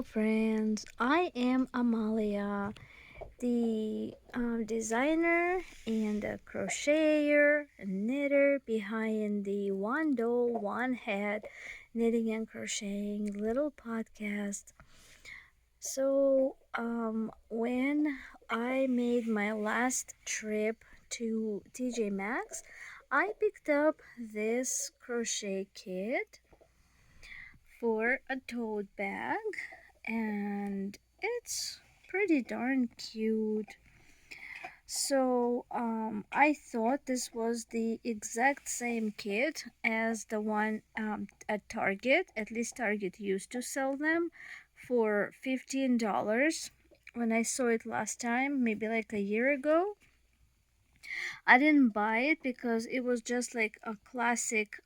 Hello friends, I am Amalia, the designer and the crocheter and knitter behind the One Doll, One Head Knitting and Crocheting little podcast. When I made my last trip to TJ Maxx, I picked up this crochet kit for a tote bag, and it's pretty darn cute. I thought this was the exact same kit as the one at Target. At least Target used to sell them for $15 when I saw it last time, maybe like a year ago. I didn't buy it because it was just like a classic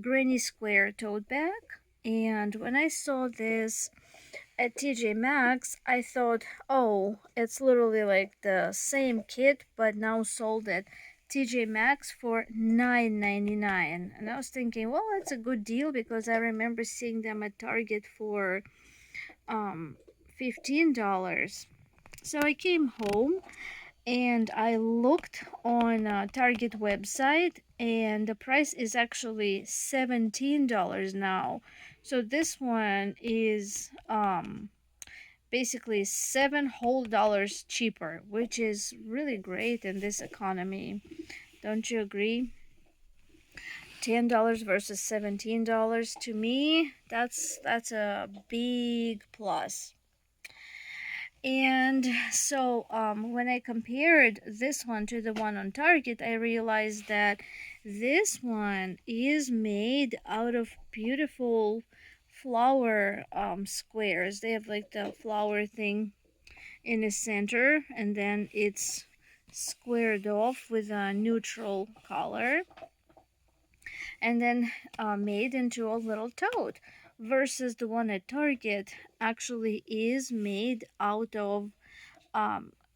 granny square tote bag. And when I saw this at TJ Maxx, I thought, oh, it's literally like the same kit, but now sold at TJ Maxx for $9.99. And I was thinking, well, that's a good deal because I remember seeing them at Target for $15. So I came home and I looked on Target website, and the price is actually $17 now. So this one is basically $7 whole cheaper, which is really great in this economy. Don't you agree? $10 versus $17, to me, that's a big plus. And when I compared this one to the one on Target, I realized that this one is made out of beautiful flower squares. They have like the flower thing in the center, and then it's squared off with a neutral color, and then made into a little tote, versus the one at Target actually is made out of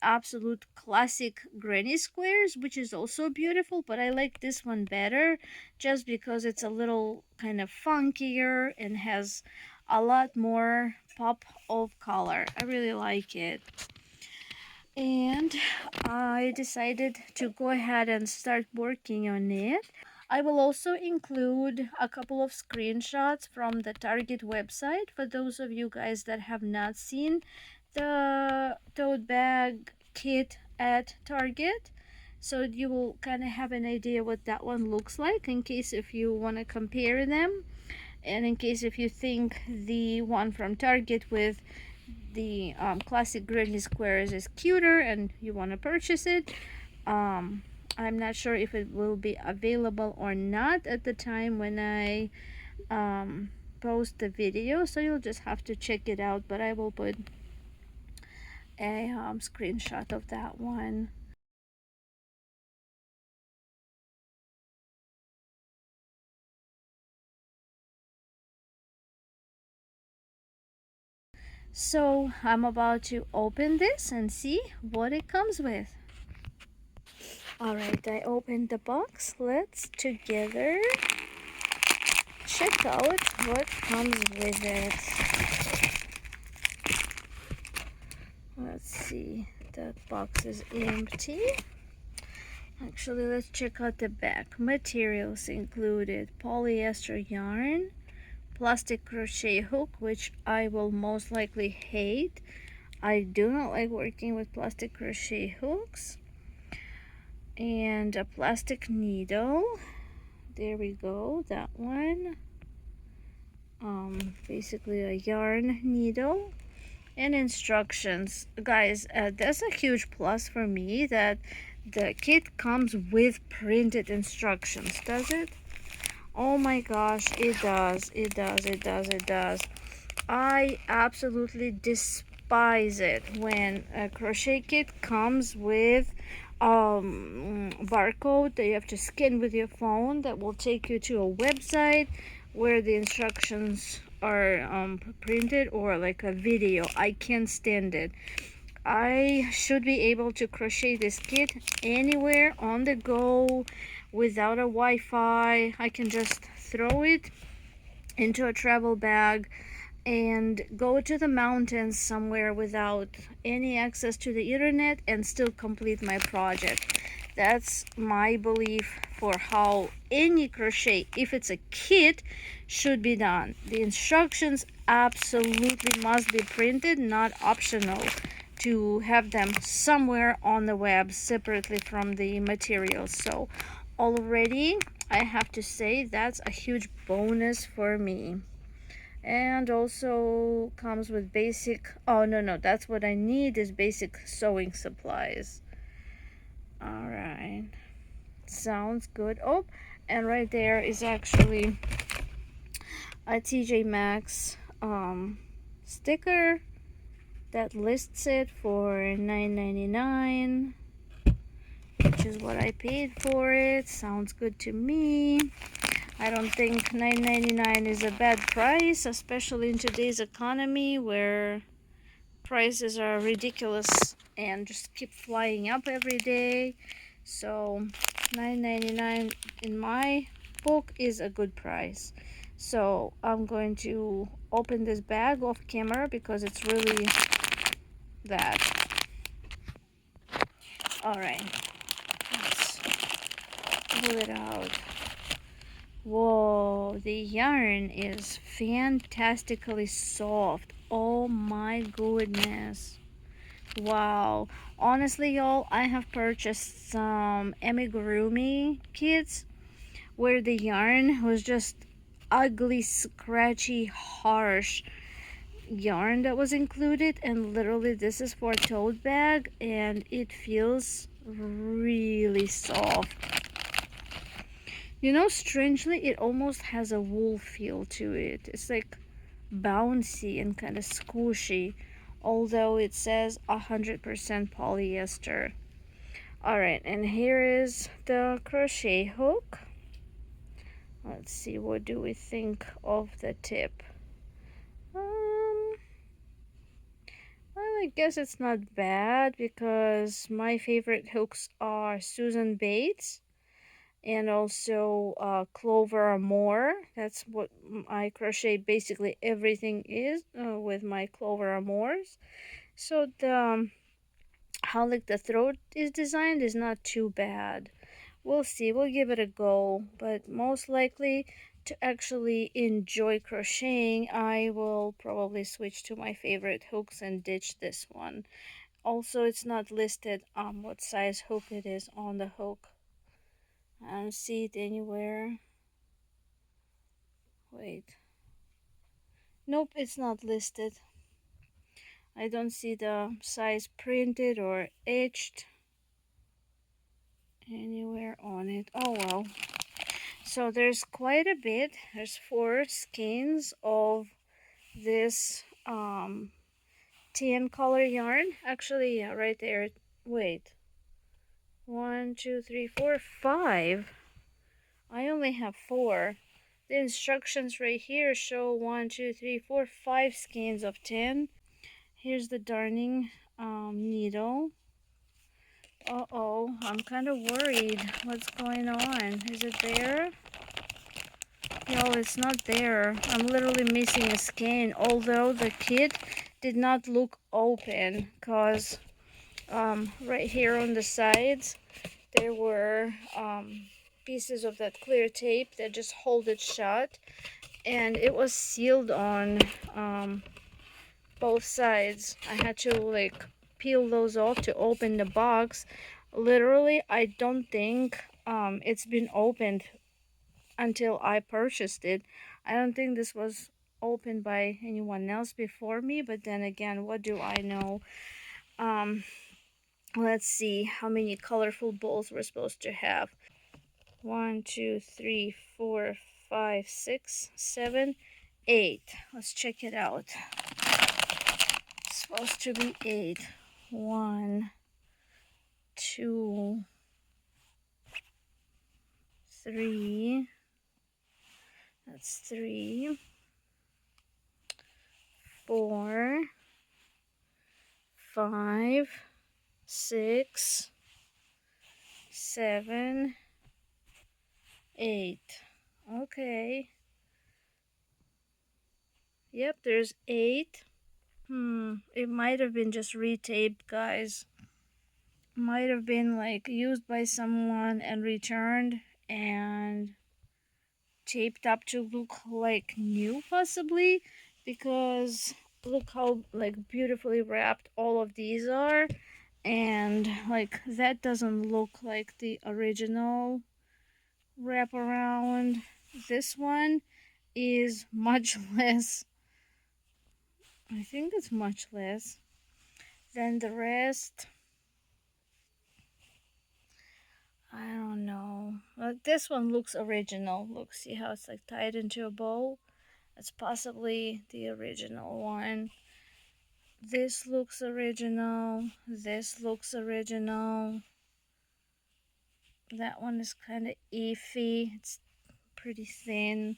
absolute classic granny squares, which is also beautiful, but I like this one better just because it's a little kind of funkier and has a lot more pop of color. I really like it. And I decided to go ahead and start working on it. I will also include a couple of screenshots from the Target website for those of you guys that have not seen the tote bag kit at Target, so you will kind of have an idea what that one looks like in case if you want to compare them, and in case if you think the one from Target with the classic granny squares is cuter and you want to purchase it. I'm not sure if it will be available or not at the time when I post the video, so you'll just have to check it out, but I will put a screenshot of that one. So I'm about to open this and see what it comes with. Alright, I opened the box. Let's together check out what comes with it. Let's see, the box is empty. Actually, let's check out the back. Materials included polyester yarn, plastic crochet hook, which I will most likely hate. I do not like working with plastic crochet hooks. And a plastic needle. There we go, that one. Basically a yarn needle. And instructions. Guys, that's a huge plus for me that the kit comes with printed instructions, does it? Oh my gosh, it does. I absolutely despise it when a crochet kit comes with barcode that you have to scan with your phone that will take you to a website where the instructions are printed, or like a video. I can't stand it. I should be able to crochet this kit anywhere on the go without a Wi-Fi. I can just throw it into a travel bag and go to the mountains somewhere without any access to the internet and still complete my project. That's my belief for how any crochet, if it's a kit, should be done. The instructions absolutely must be printed, not optional, to have them somewhere on the web separately from the materials. So already I have to say that's a huge bonus for me. And also comes with basic, oh no, that's what I need, is basic sewing supplies. All right, sounds good. Oh, and right there is actually a TJ Maxx sticker that lists it for $9.99, which is what I paid for it. Sounds good to me. I don't think $9.99 is a bad price, especially in today's economy where prices are ridiculous and just keep flying up every day. So $9.99 in my book is a good price. So I'm going to open this bag off camera because it's really that. All right, let's pull it out. Whoa, the yarn is fantastically soft. Oh my goodness. Wow. Honestly, y'all, I have purchased some amigurumi kits where the yarn was just ugly, scratchy, harsh yarn that was included, and literally this is for a tote bag and it feels really soft. You know, strangely, it almost has a wool feel to it. It's like bouncy and kind of squishy, although it says 100% polyester. Alright, and here is the crochet hook. Let's see, what do we think of the tip? Well, I guess it's not bad because my favorite hooks are Susan Bates and also Clover Moore. That's what I crochet basically everything is with my Clover Moores. So the how like the throat is designed is not too bad. We'll see, we'll give it a go, but most likely to actually enjoy crocheting I will probably switch to my favorite hooks and ditch this one. Also, it's not listed what size hook it is on the hook. I don't see it anywhere. Wait, nope, it's not listed. I don't see the size printed or etched anywhere on it. Oh well. So there's quite a bit. There's 4 skeins of this tan color yarn. Actually, yeah, right there. Wait. 1, 2, 3, 4, 5. I only have 4. The instructions right here show 1, 2, 3, 4, 5 skeins of tin. Here's the darning needle. Uh-oh, I'm kind of worried. What's going on? Is it there? No, it's not there. I'm literally missing a skein, although the kit did not look open because right here on the sides there were pieces of that clear tape that just hold it shut, and it was sealed on both sides. I had to like peel those off to open the box. Literally, I don't think it's been opened until I purchased it. I don't think this was opened by anyone else before me, but then again, what do I know? Let's see how many colorful balls we're supposed to have. 1, 2, 3, 4, 5, 6, 7, 8. Let's check it out. It's supposed to be 8. 1, 2, 3. That's 3. 4, 5, 6, 7, 8. Okay. Yep, there's 8. It might have been just retaped, guys. Might have been like used by someone and returned and taped up to look like new, possibly, because look how like beautifully wrapped all of these are, and like that doesn't look like the original wraparound. This one is much less, I think it's much less than the rest. I don't know. Well, this one looks original. Look, see how it's like tied into a bow? That's possibly the original one. This looks original. This looks original. That one is kind of iffy. It's pretty thin.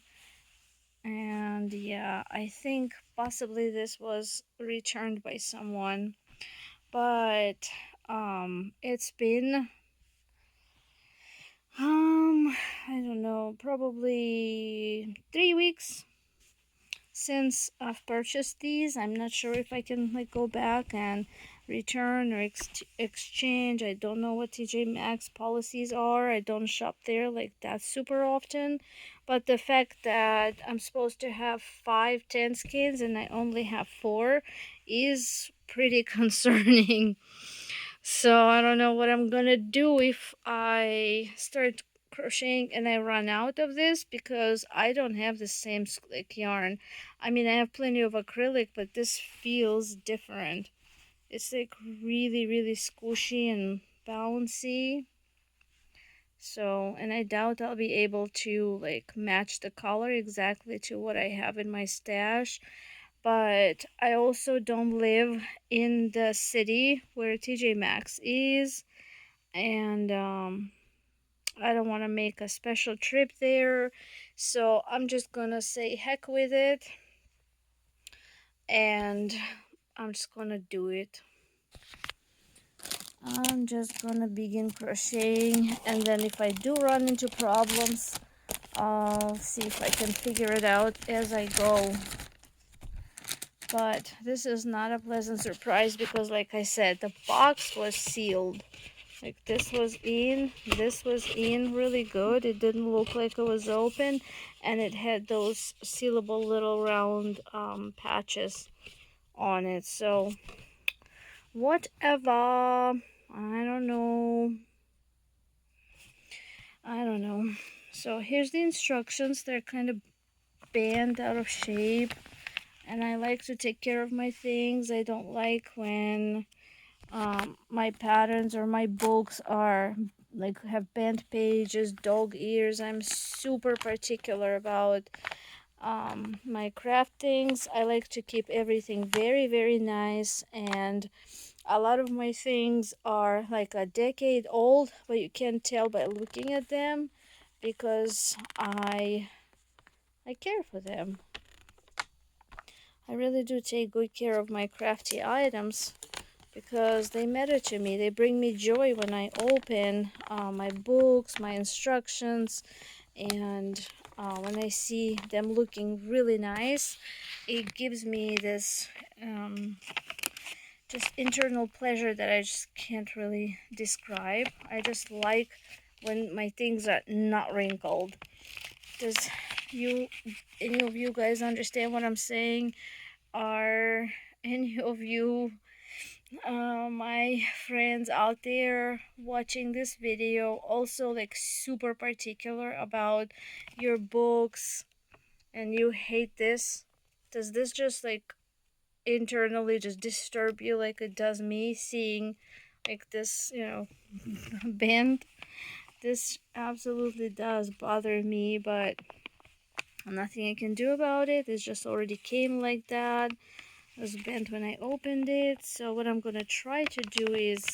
And yeah, I think possibly this was returned by someone. But it's been I don't know, probably 3 weeks since I've purchased these. I'm not sure if I can like go back and return or exchange. I don't know what TJ Maxx policies are. I don't shop there like that super often. But the fact that I'm supposed to have 5, 10 skins and I only have 4 is pretty concerning. So I don't know what I'm gonna do if I start crocheting and I run out of this, because I don't have the same slick yarn. I mean, I have plenty of acrylic, but this feels different. It's like really, really squishy and bouncy. So, and I doubt I'll be able to like match the color exactly to what I have in my stash. But I also don't live in the city where TJ Maxx is, and I don't want to make a special trip there, so I'm just gonna say heck with it, and I'm just gonna do it. I'm just gonna begin crocheting, and then if I do run into problems, I'll see if I can figure it out as I go. But this is not a pleasant surprise because, like I said, the box was sealed. Like this was in really good. It didn't look like it was open, and it had those sealable little round patches on it. So whatever. I don't know. So here's the instructions. They're kind of bent out of shape, and I like to take care of my things. I don't like when my patterns or my books are like have bent pages, dog ears. I'm super particular about my craft things. I like to keep everything very, very nice, and a lot of my things are like a decade old, but you can't tell by looking at them because I care for them. I really do take good care of my crafty items because they matter to me. They bring me joy when I open my books, my instructions, and when I see them looking really nice, it gives me this just internal pleasure that I just can't really describe. I just like when my things are not wrinkled. Does any of you guys understand what I'm saying? Are any of you my friends out there watching this video also like super particular about your books and you hate this? Does this just like internally just disturb you like it does me, seeing like this, band? This absolutely does bother me, but nothing I can do about it. It just already came like that. It was bent when I opened it. So what I'm gonna try to do is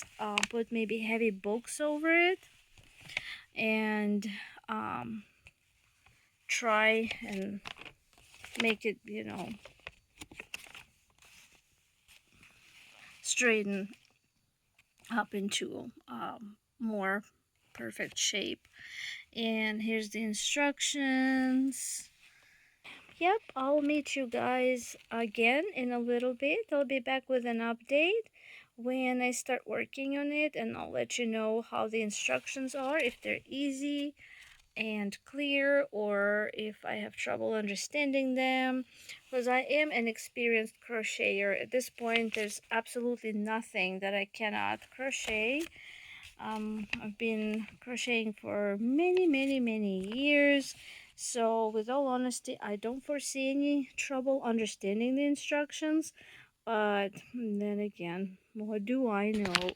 put maybe heavy books over it and try and make it, straighten up into more perfect shape. And here's the instructions. yep, I'll meet you guys again in a little bit. I'll be back with an update when I start working on it, and I'll let you know how the instructions are, if they're easy and clear, or if I have trouble understanding them, because I am an experienced crocheter. At this point, there's absolutely nothing that I cannot crochet. I've been crocheting for many, many, many years. So, with all honesty, I don't foresee any trouble understanding the instructions. But then again, what do I know?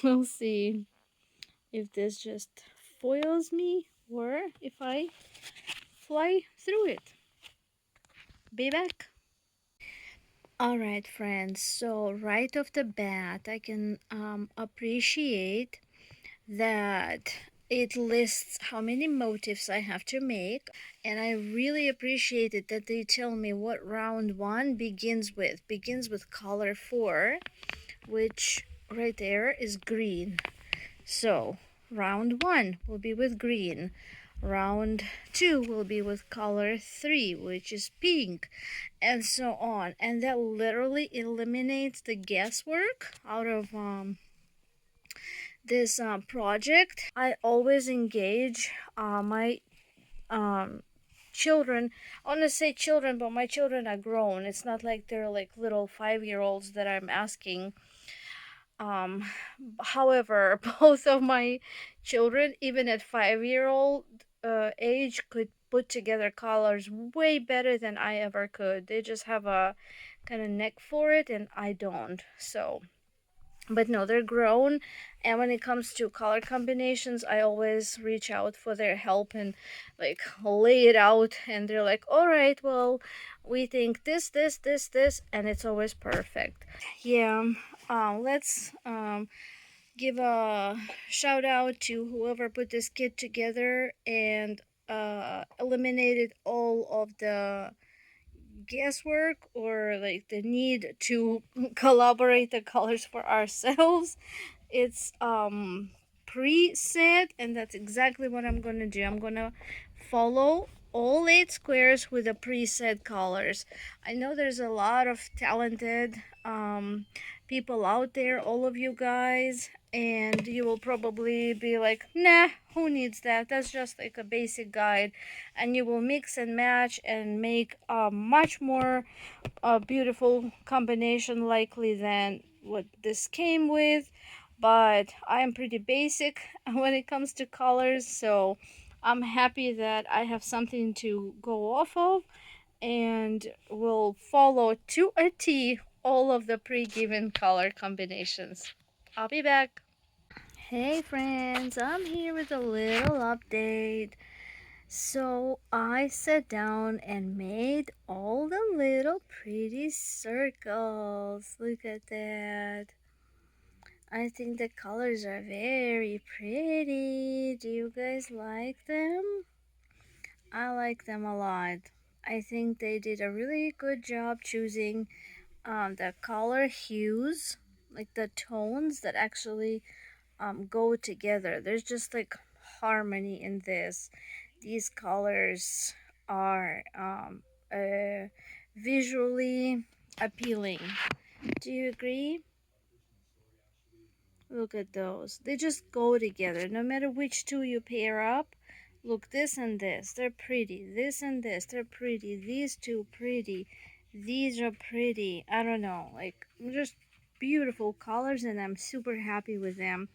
We'll see if this just foils me or if I fly through it. Be back. Alright, friends, so right off the bat, I can appreciate that it lists how many motifs I have to make, and I really appreciate it that they tell me what round one begins with. Begins with color 4, which right there is green. So round 1 will be with green. Round 2 will be with color 3, which is pink, and so on. And that literally eliminates the guesswork out of this project. I always engage my children. I want to say children, but my children are grown. It's not like they're like little 5-year-olds that I'm asking. Um, However, both of my children, even at 5-year-old age, could put together colors way better than I ever could. They just have a kind of neck for it, and I don't. So, but no, they're grown, and when it comes to color combinations, I always reach out for their help and like lay it out, and they're like, all right, well, we think this, and it's always perfect. Yeah. Let's give a shout out to whoever put this kit together and eliminated all of the guesswork or like the need to collaborate the colors for ourselves. It's preset, and that's exactly what I'm gonna do. I'm gonna follow all 8 squares with the preset colors. I know there's a lot of talented people out there, all of you guys, and you will probably be like, nah, who needs that? That's just like a basic guide. And you will mix and match and make a much more beautiful combination likely than what this came with. But I am pretty basic when it comes to colors, so I'm happy that I have something to go off of, and will follow to a T all of the pre-given color combinations. I'll be back. Hey friends, I'm here with a little update. So I sat down and made all the little pretty circles. Look at that. I think the colors are very pretty. Do you guys like them? I like them a lot. I think they did a really good job choosing the color hues, like the tones that actually go together. There's just like harmony in this. These colors are visually appealing. Do you agree? Look at those. They just go together. No matter which two you pair up. Look, this and this. They're pretty. This and this. They're pretty. These two pretty. These are pretty. I don't know. Like, just beautiful colors, and I'm super happy with them.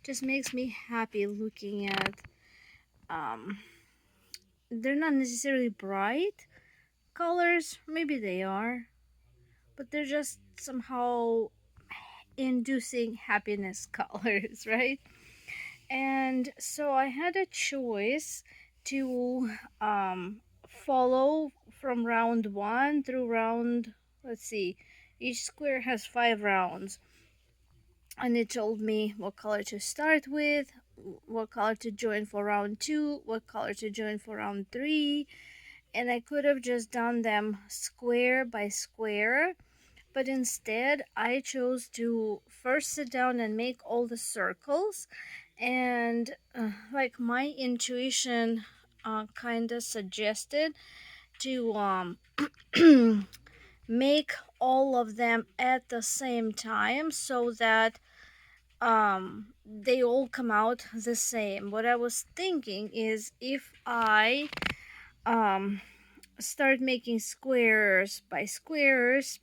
Just makes me happy looking at they're not necessarily bright colors. Maybe they are, but they're just somehow inducing happiness colors, right? And so I had a choice to follow from round 1 through round, let's see, each square has 5 rounds, and it told me what color to start with, what color to join for round 2, what color to join for round 3, and I could have just done them square by square, but instead I chose to first sit down and make all the circles, and like my intuition kind of suggested to make all of them at the same time so that they all come out the same. What I was thinking is, if I um start making squares by squares,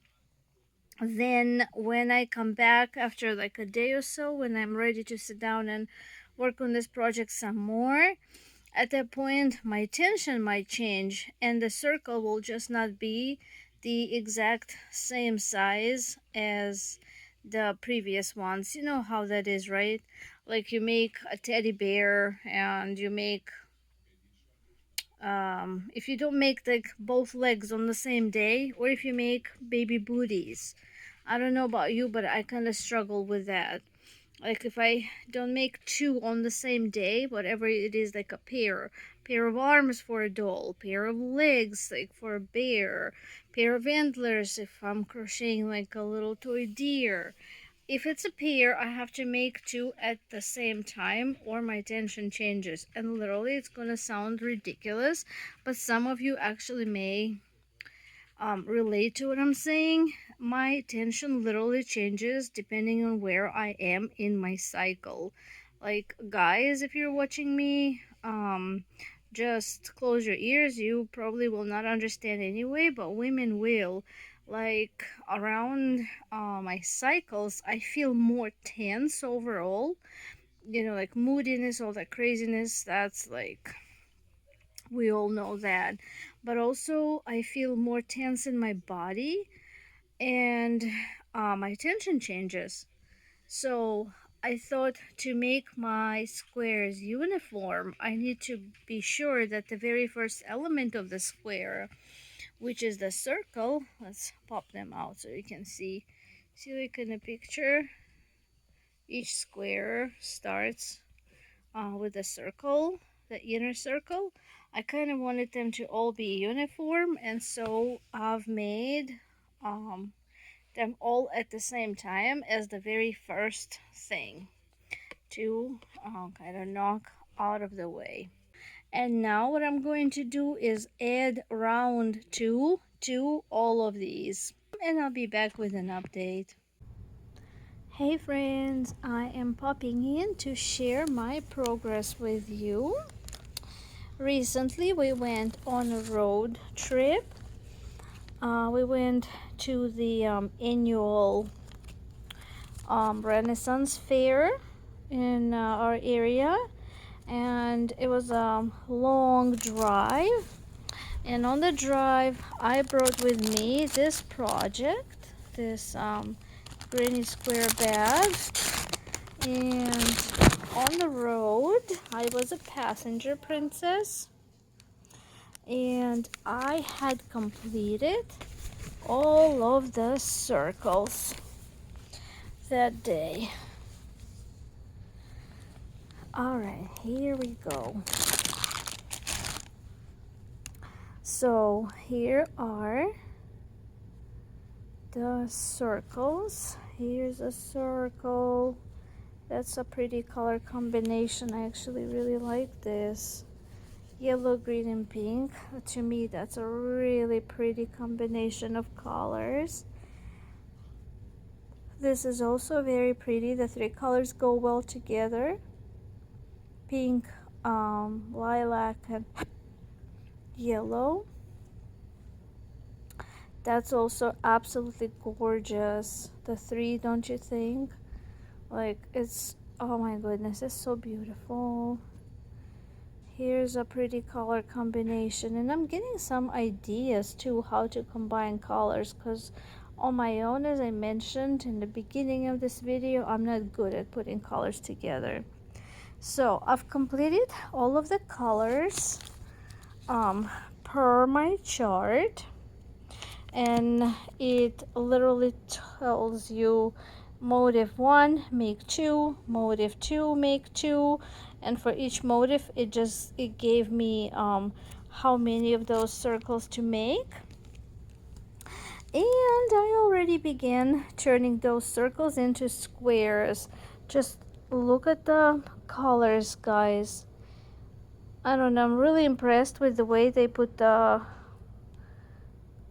then when I come back after like a day or so, when I'm ready to sit down and work on this project some more, at that point my tension might change and the circle will just not be the exact same size as the previous ones. You know how that is, right? Like you make a teddy bear and you make if you don't make like both legs on the same day, or if you make baby booties. I don't know about you, but I kind of struggle with that. Like if I don't make two on the same day, whatever it is, like a pair of arms for a doll, pair of legs like for a bear, pair of antlers if I'm crocheting like a little toy deer. If it's a pair, I have to make two at the same time or my tension changes. And literally, it's gonna sound ridiculous, but some of you actually may relate to what I'm saying. My tension literally changes depending on where I am in my cycle. Like, guys, if you're watching me, just close your ears. You probably will not understand anyway, but women will. Like, around my cycles, I feel more tense overall. You know, like moodiness, all that craziness, that's like, we all know that. But also, I feel more tense in my body, and my tension changes. So I thought, to make my squares uniform, I need to be sure that the very first element of the square, which is the circle, let's pop them out so you can see. See, like in the picture, each square starts with a circle, the inner circle. I kind of wanted them to all be uniform, and so I've made them all at the same time as the very first thing to kind of knock out of the way. And now what I'm going to do is add round 2 to all of these, and I'll be back with an update. Hey friends, I am popping in to share my progress with you. Recently we went on a road trip. We went to the annual Renaissance Fair in our area, and it was a long drive. And on the drive, I brought with me this project, this granny square bag. And on the road, I was a passenger princess, and I had completed all of the circles that day. Alright, here we go. So here are the circles. Here's a circle. That's a pretty color combination. I actually really like this. Yellow, green, and pink. To me, that's a really pretty combination of colors. This is also very pretty. The three colors go well together. Pink, lilac, and yellow. That's also absolutely gorgeous. The three, don't you think? Like, it's, oh my goodness, it's so beautiful. Here's a pretty color combination, and I'm getting some ideas too how to combine colors, because on my own, as I mentioned in the beginning of this video, I'm not good at putting colors together. So I've completed all of the colors per my chart, and it literally tells you motif 1 make 2, motif 2 make 2, and for each motif it gave me how many of those circles to make. And I already began turning those circles into squares. Just look at the colors, guys. I don't know, I'm really impressed with the way they put the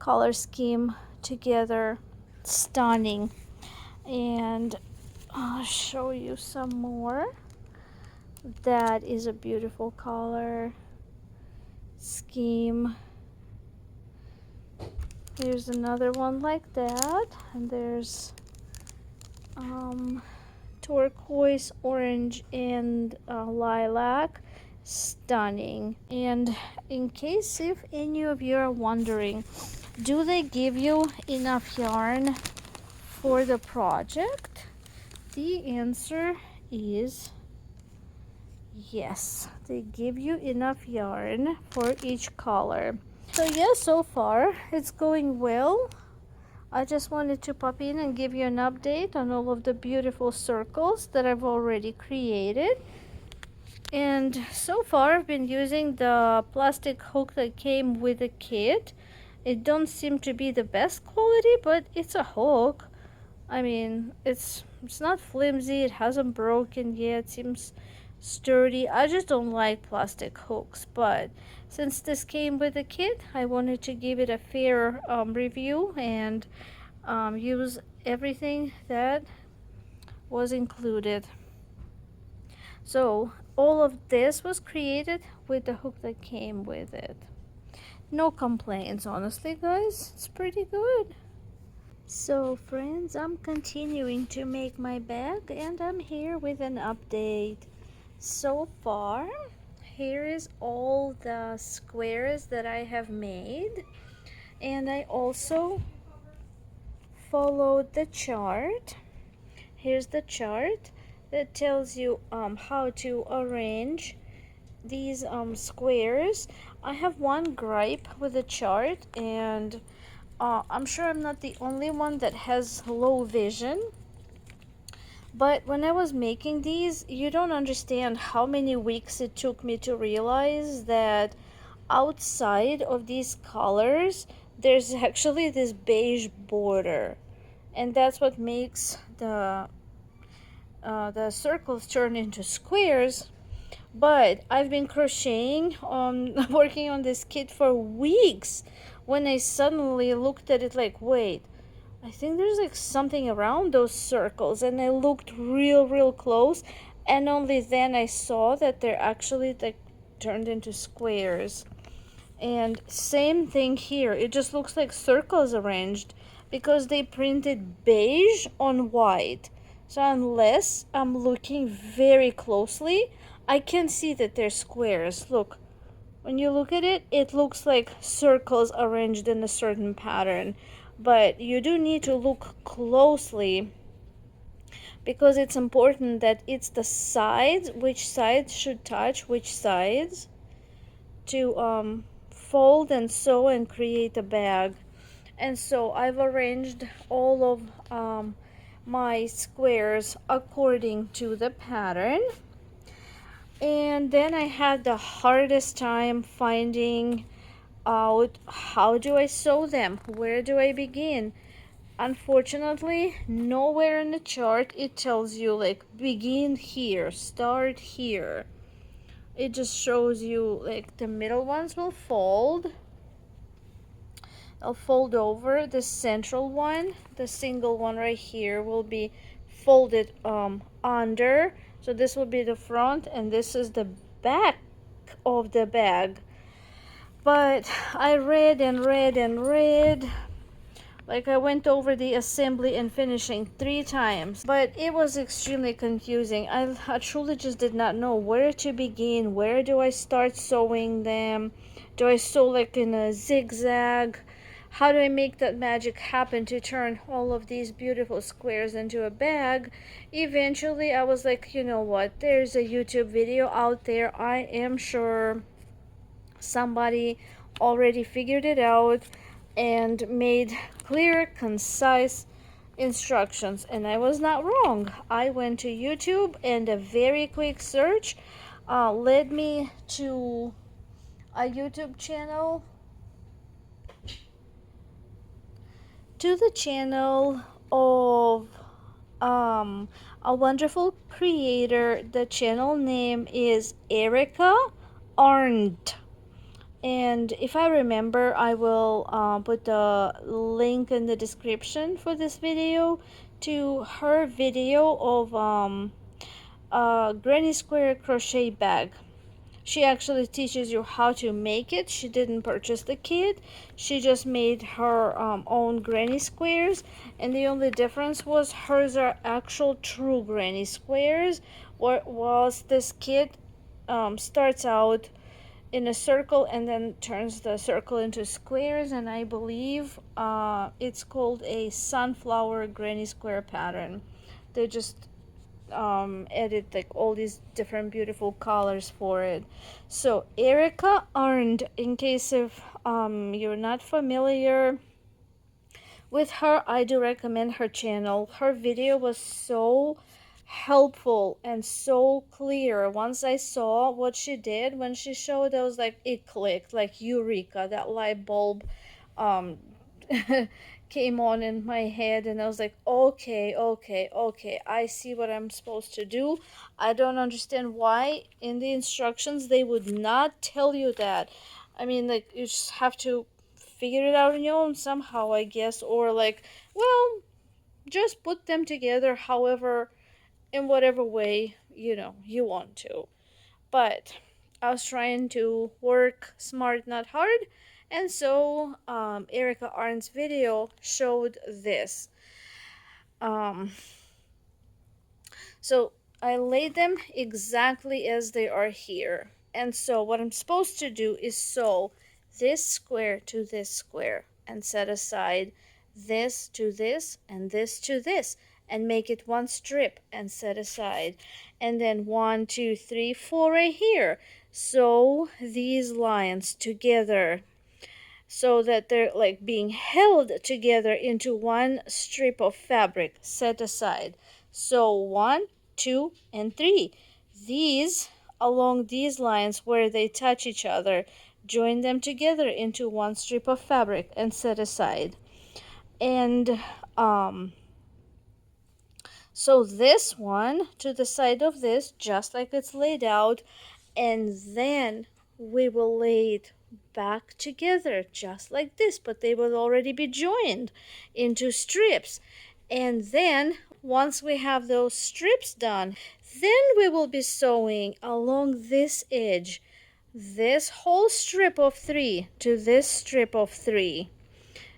color scheme together. Stunning. And I'll show you some more. That is a beautiful color scheme. Here's another one like that, and there's turquoise, orange, and lilac. Stunning. And in case if any of you are wondering, do they give you enough yarn for the project? The answer is yes. They give you enough yarn for each color. So yeah, so far it's going well. I just wanted to pop in and give you an update on all of the beautiful circles that I've already created. And so far I've been using the plastic hook that came with the kit. It don't seem to be the best quality, but it's a hook. I mean, it's not flimsy, it hasn't broken yet, it seems sturdy. I just don't like plastic hooks, but since this came with the kit, I wanted to give it a fair review and use everything that was included. So all of this was created with the hook that came with it. No complaints, honestly, guys. It's pretty good. So friends, I'm continuing to make my bag and I'm here with an update. So far, here is all the squares that I have made, and I also followed the chart. Here's the chart that tells you how to arrange these squares. I have one gripe with the chart, and I'm sure I'm not the only one that has low vision, but when I was making these, you don't understand how many weeks it took me to realize that outside of these colors there's actually this beige border, and that's what makes the circles turn into squares. But I've been crocheting on working on this kit for weeks when I suddenly looked at it like, wait, I think there's like something around those circles, and I looked real close, and only then I saw that they're actually like turned into squares. And same thing here, it just looks like circles arranged because they printed beige on white. So unless I'm looking very closely, I can see that they're squares. Look, when you look at it, it looks like circles arranged in a certain pattern. But you do need to look closely because it's important that it's the sides, which sides should touch which sides, to fold and sew and create a bag. And so I've arranged all of my squares according to the pattern. And then I had the hardest time finding out how do I sew them, where do I begin. Unfortunately, nowhere in the chart it tells you like begin here, start here. It just shows you like the middle ones will fold. I'll fold over. The central one, the single one right here, will be folded under. So this will be the front, and this is the back of the bag. But I read and read and read. Like I went over the assembly and finishing 3 times, but it was extremely confusing. I truly just did not know where to begin. Where do I start sewing them? Do I sew like in a zigzag? How do I make that magic happen to turn all of these beautiful squares into a bag? Eventually I was like, you know what, there's a YouTube video out there. I am sure somebody already figured it out and made clear, concise instructions, and I was not wrong. I went to YouTube, and a very quick search led me to a YouTube channel, to the channel of a wonderful creator. The channel name is Erica Arndt. And if I remember, I will put the link in the description for this video to her video of a granny square crochet bag. She actually teaches you how to make it. She didn't purchase the kit. She just made her own granny squares, and the only difference was hers are actual true granny squares, whilst this kit starts out in a circle and then turns the circle into squares, and I believe it's called a sunflower granny square pattern. They just edit like all these different beautiful colors for it. So Erica Arndt, in case if you're not familiar with her, I do recommend her channel. Her video was so helpful and so clear. Once I saw what she did when she showed, I was like, it clicked, like eureka, that light bulb um came on in my head, and I was like, okay, okay, I see what I'm supposed to do. I don't understand why in the instructions they would not tell you that. I mean, like, you just have to figure it out on your own somehow, I guess, or like, well, just put them together however, in whatever way, you want to. But I was trying to work smart, not hard, and so Erica Arndt's video showed this. Um, so I laid them exactly as they are here. And so what I'm supposed to do is sew this square to this square and set aside this to this and this to this and make it one strip and set aside. And then 1, 2, 3, 4 right here. Sew these lines together so that they're like being held together into one strip of fabric set aside. So 1, 2, and 3. These, along these lines where they touch each other, join them together into one strip of fabric and set aside. And um, so this one to the side of this, just like it's laid out, and then we will lay it back together just like this, but they will already be joined into strips. And then once we have those strips done, then we will be sewing along this edge, this whole strip of 3 to this strip of 3,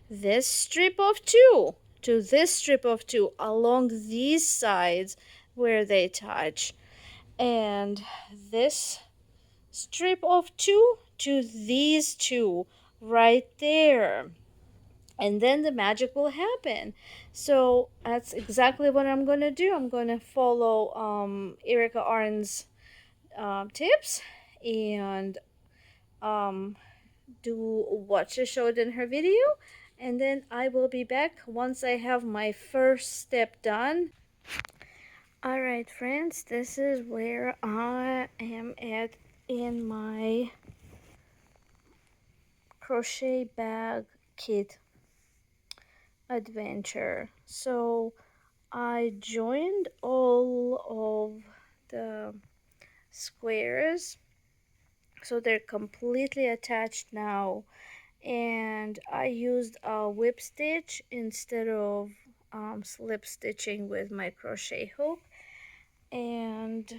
this strip of 2 to this strip of 2 along these sides where they touch, and this strip of 2 to these 2 right there, and then the magic will happen. So that's exactly what I'm gonna do. I'm gonna follow Erica Arndt's tips and um, do what she showed in her video, and then I will be back once I have my first step done. Alright friends, this is where I am at in my crochet bag kit adventure. So I joined all of the squares so they're completely attached now, and I used a whip stitch instead of slip stitching with my crochet hook, and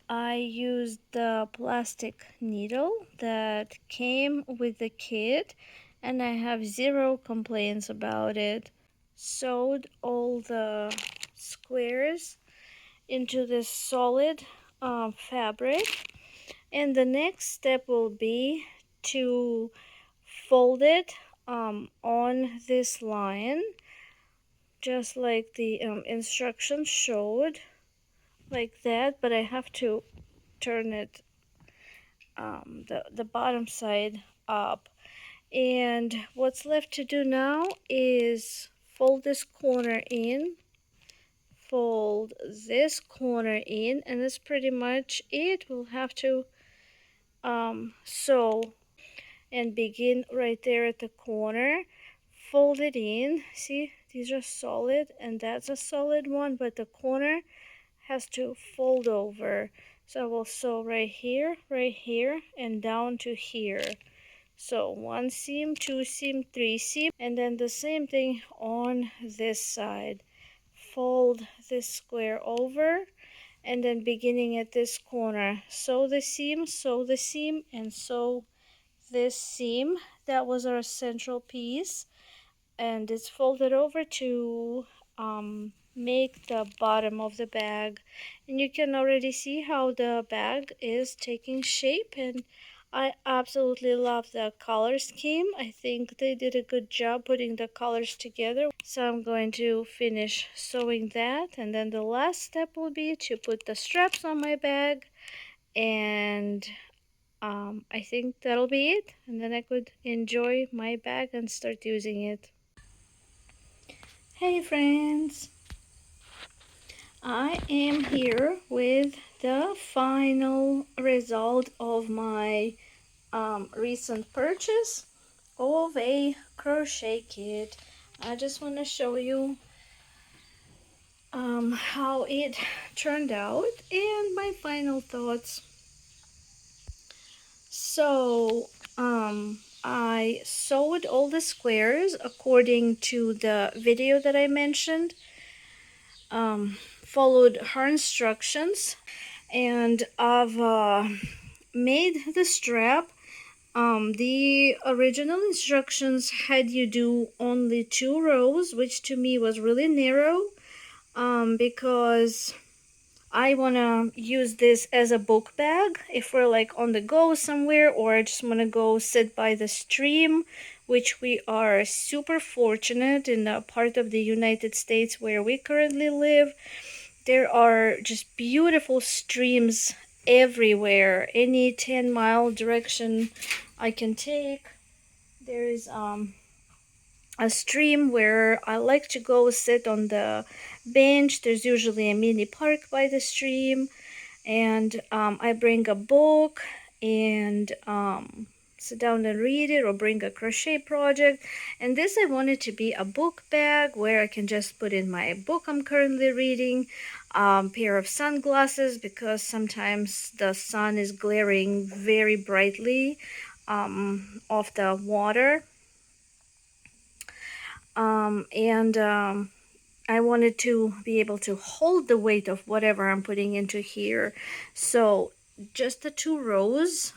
I used the plastic needle that came with the kit, and I have zero complaints about it. Sewed all the squares into this solid fabric, and the next step will be to fold it on this line, just like the instructions showed, like that, but I have to turn it the bottom side up. And what's left to do now is fold this corner in, fold this corner in, and that's pretty much it. We'll have to sew and begin right there at the corner, fold it in. See, these are solid and that's a solid one, but the corner has to fold over. So I will sew right here, and down to here. So one seam, two seam, three seam, and then the same thing on this side. Fold this square over, and then beginning at this corner, sew the seam, and sew this seam. That was our central piece, and it's folded over to make the bottom of the bag. And you can already see how the bag is taking shape, and I absolutely love the color scheme. I think they did a good job putting the colors together. So I'm going to finish sewing that, and then the last step will be to put the straps on my bag, and I think that'll be it, and then I could enjoy my bag and start using it. Hey friends, I am here with the final result of my recent purchase of a crochet kit. I just want to show you how it turned out and my final thoughts. So I sewed all the squares according to the video that I mentioned, followed her instructions, and I've made the strap. The original instructions had you do only 2 rows, which to me was really narrow, because I want to use this as a book bag if we're like on the go somewhere, or I just want to go sit by the stream, which we are super fortunate in the part of the United States where we currently live. There are just beautiful streams everywhere. Any 10-mile direction I can take, there is a stream where I like to go sit on the bench. There's usually a mini park by the stream, and I bring a book and sit down and read it, or bring a crochet project. And this, I wanted to be a book bag where I can just put in my book I'm currently reading, pair of sunglasses because sometimes the sun is glaring very brightly off the water, and I wanted to be able to hold the weight of whatever I'm putting into here. So just the 2 rows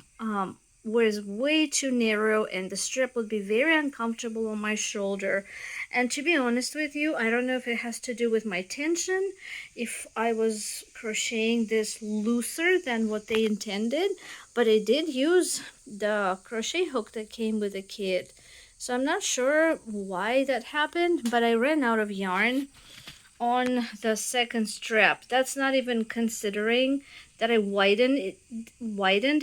was way too narrow, and the strap would be very uncomfortable on my shoulder. And to be honest with you, I don't know if it has to do with my tension, if I was crocheting this looser than what they intended, but I did use the crochet hook that came with the kit. So I'm not sure why that happened, but I ran out of yarn on the second strap. That's not even considering that I widened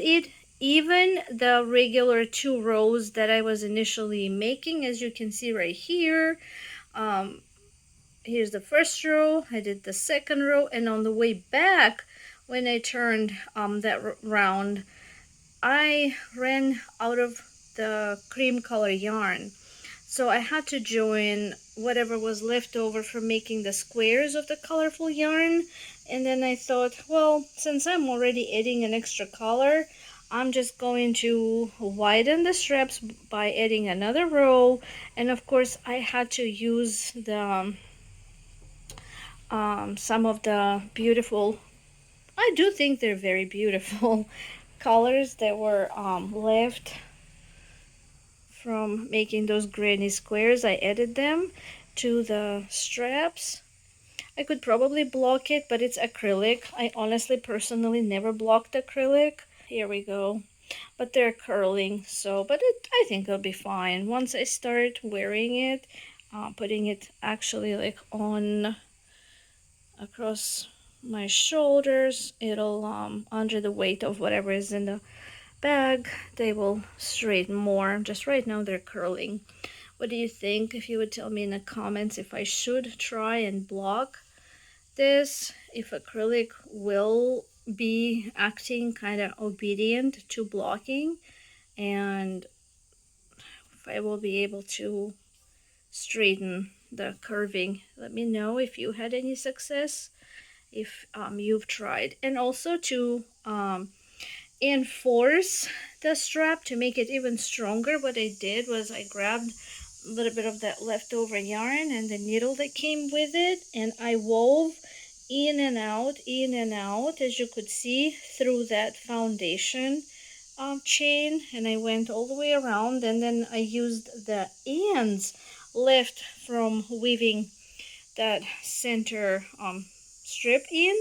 it. Even the regular 2 rows that I was initially making, as you can see right here, here's the first row, I did the second row, and on the way back, when I turned that round, I ran out of the cream color yarn. So I had to join whatever was left over from making the squares of the colorful yarn. And then I thought, well, since I'm already adding an extra color, I'm just going to widen the straps by adding another row. And of course, I had to use the some of the beautiful, I do think they're very beautiful colors that were left from making those granny squares. I added them to the straps. I could probably block it, but it's acrylic. I honestly personally never blocked acrylic. Here we go. But they're curling, so I think it'll be fine once I start wearing it, putting it actually like on across my shoulders. It'll under the weight of whatever is in the bag, they will straighten more. Just right now they're curling. What do you think? If you would tell me in the comments if I should try and block this, if acrylic will be acting kind of obedient to blocking, and if I will be able to straighten the curving. Let me know if you had any success if you've tried. And also to enforce the strap to make it even stronger, what I did was I grabbed a little bit of that leftover yarn and the needle that came with it, and I wove in and out, as you could see, through that foundation chain, and I went all the way around, and then I used the ends left from weaving that center strip in,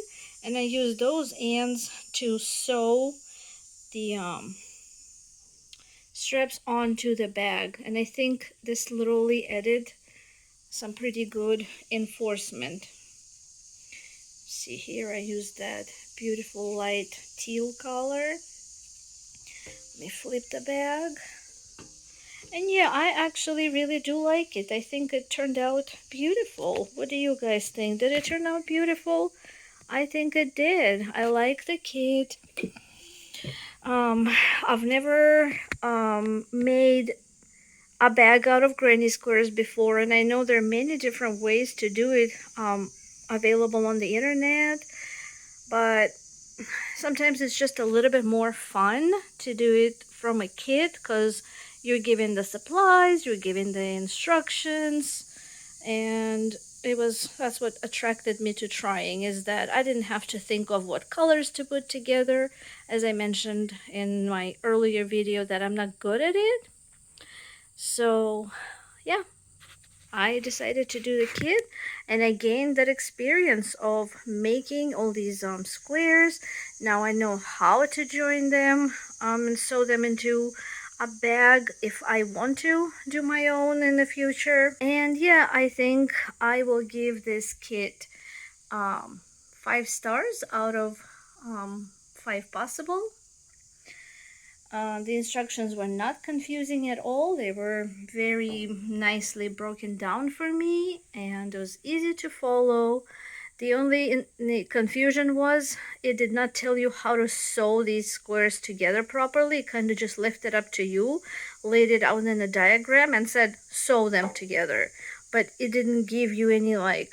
and I used those ends to sew the straps onto the bag, and I think this literally added some pretty good enforcement. See here, I used that beautiful light teal color. Let me flip the bag. And yeah, I actually really do like it. I think it turned out beautiful. What do you guys think? Did it turn out beautiful? I think it did. I like the kit. I've never made a bag out of granny squares before, and I know there are many different ways to do it available on the internet, but sometimes it's just a little bit more fun to do it from a kit because you're given the supplies, you're given the instructions, and that's what attracted me to trying, is that I didn't have to think of what colors to put together. As I mentioned in my earlier video, that I'm not good at it. So yeah, I decided to do the kit, and I gained that experience of making all these squares. Now I know how to join them and sew them into a bag if I want to do my own in the future. And yeah, I think I will give this kit 5 stars out of 5 possible. The instructions were not confusing at all. They were very nicely broken down for me, and it was easy to follow. The only confusion was it did not tell you how to sew these squares together properly. It kind of just left it up to you, laid it out in a diagram, and said sew them together. But it didn't give you any like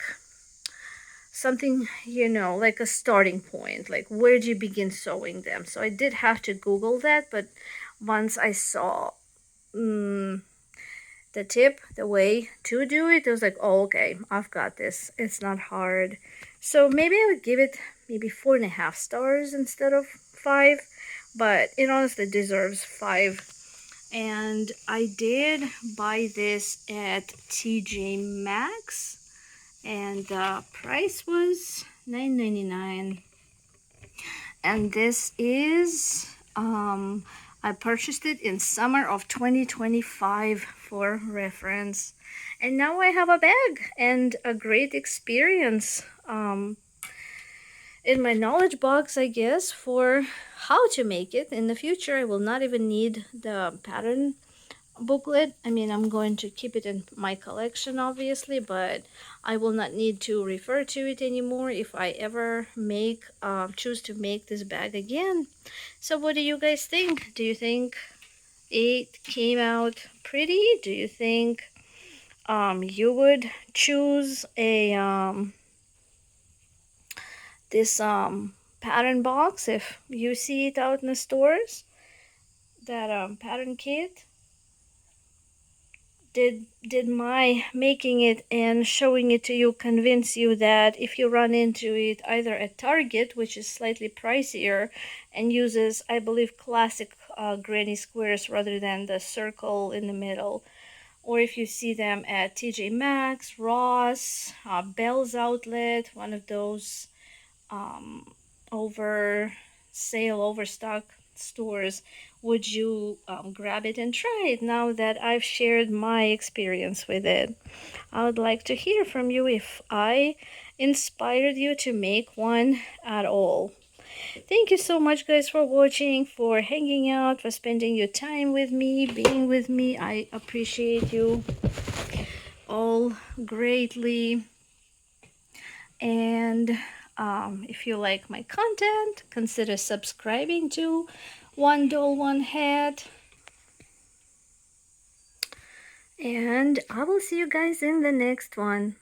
something, you know, like a starting point, like where do you begin sewing them. So I did have to Google that, but once I saw the tip, the way to do it, I was like, oh, okay, I've got this. It's not hard. So maybe I would give it maybe 4.5 stars instead of 5, but it honestly deserves 5. And I did buy this at TJ Maxx, and the price was $9.99. And this is I purchased it in summer of 2025 for reference, and now I have a bag and a great experience in my knowledge box, I guess, for how to make it. In the future I will not even need the pattern booklet. I mean, I'm going to keep it in my collection obviously, but I will not need to refer to it anymore if I ever choose to make this bag again. So what do you guys think? Do you think it came out pretty? Do you think you would choose a this pattern box if you see it out in the stores, that pattern kit? Did my making it and showing it to you convince you that if you run into it either at Target, which is slightly pricier and uses, I believe, classic granny squares rather than the circle in the middle, or if you see them at TJ Maxx, Ross, Bell's Outlet, one of those overstock stores, would you grab it and try it now that I've shared my experience with it? I would like to hear from you if I inspired you to make one at all. Thank you so much, guys, for watching, for hanging out, for spending your time with me, being with me. I appreciate you all greatly. And if you like my content, consider subscribing to One Doll, One Hat. And I will see you guys in the next one.